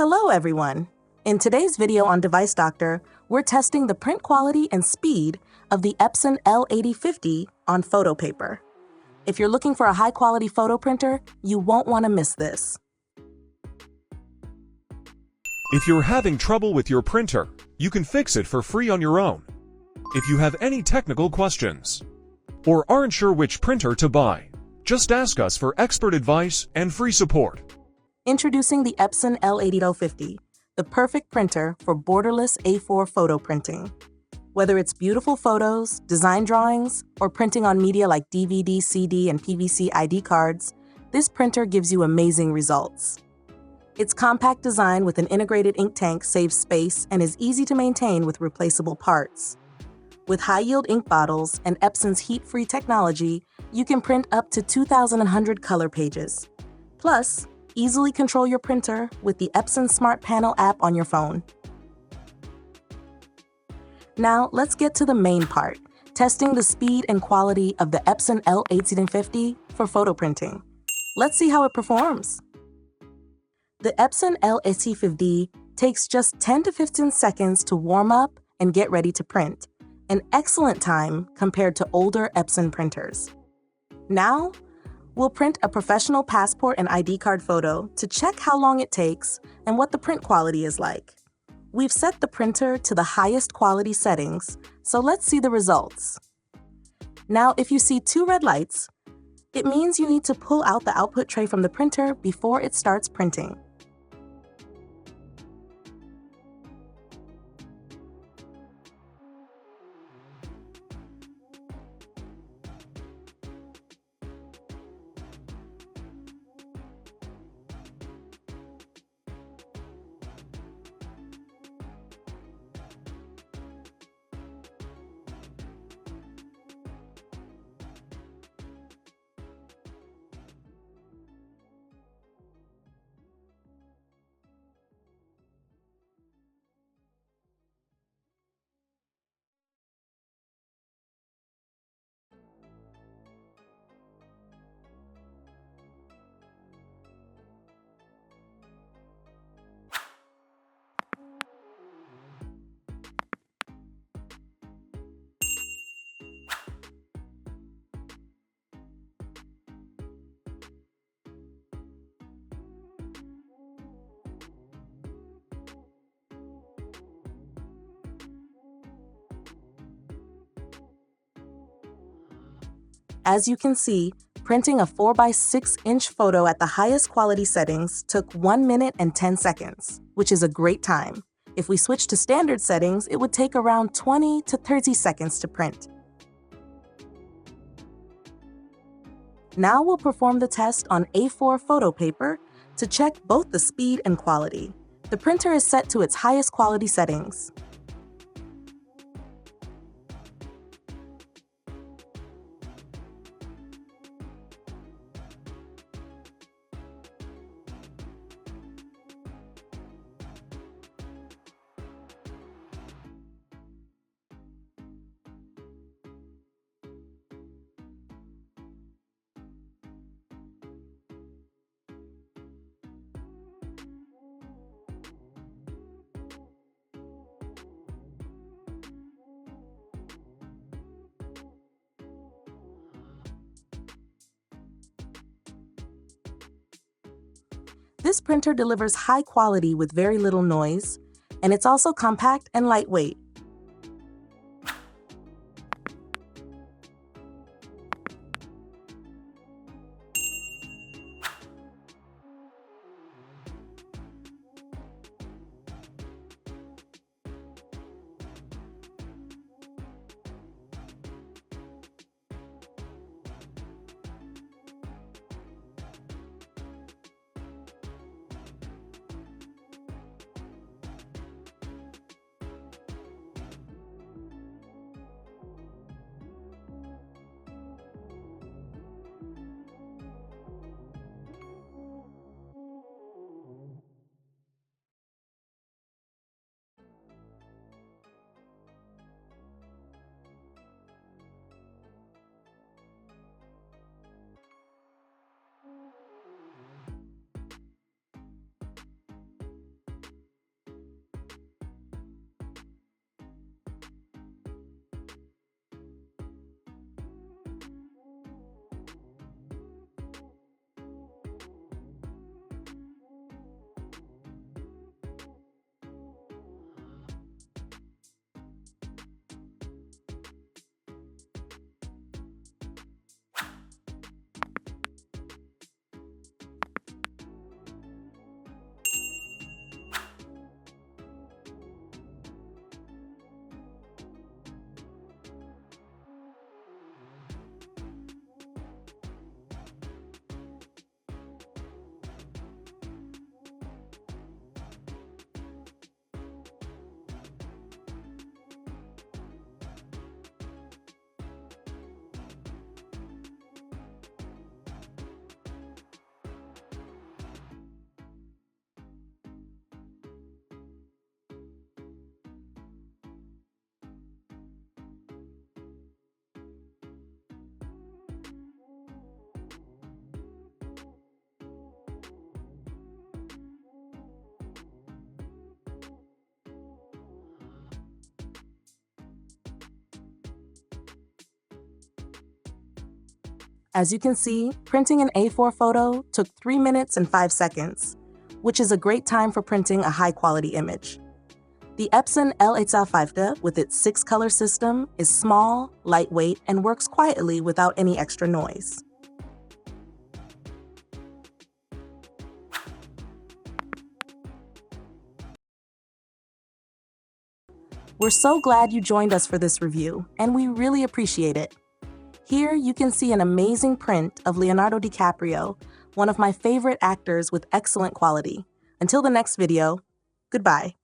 Hello everyone! In today's video on Device Doctor, we're testing the print quality and speed of the Epson L8050 on photo paper. If you're looking for a high-quality photo printer, you won't want to miss this. If you're having trouble with your printer, you can fix it for free on your own. If you have any technical questions or aren't sure which printer to buy, just ask us for expert advice and free support. Introducing the Epson L8050, the perfect printer for borderless A4 photo printing. Whether it's beautiful photos, design drawings, or printing on media like DVD, CD, and PVC ID cards, this printer gives you amazing results. Its compact design with an integrated ink tank saves space and is easy to maintain with replaceable parts. With high-yield ink bottles and Epson's heat-free technology, you can print up to 2,100 color pages. Plus, easily control your printer with the Epson Smart Panel app on your phone. Now, let's get to the main part, testing the speed and quality of the Epson L8050 for photo printing. Let's see how it performs. The Epson L8050 takes just 10 to 15 seconds to warm up and get ready to print, an excellent time compared to older Epson printers. Now, we'll print a professional passport and ID card photo to check how long it takes and what the print quality is like. We've set the printer to the highest quality settings, so let's see the results. Now, if you see two red lights, it means you need to pull out the output tray from the printer before it starts printing. As you can see, printing a 4x6-inch photo at the highest quality settings took 1 minute and 10 seconds, which is a great time. If we switch to standard settings, it would take around 20 to 30 seconds to print. Now we'll perform the test on A4 photo paper to check both the speed and quality. The printer is set to its highest quality settings. This printer delivers high quality with very little noise, and it's also compact and lightweight. As you can see, printing an A4 photo took 3 minutes and 5 seconds, which is a great time for printing a high-quality image. The Epson L8050 with its 6-color system is small, lightweight, and works quietly without any extra noise. We're so glad you joined us for this review, and we really appreciate it. Here you can see an amazing print of Leonardo DiCaprio, one of my favorite actors with excellent quality. Until the next video, goodbye.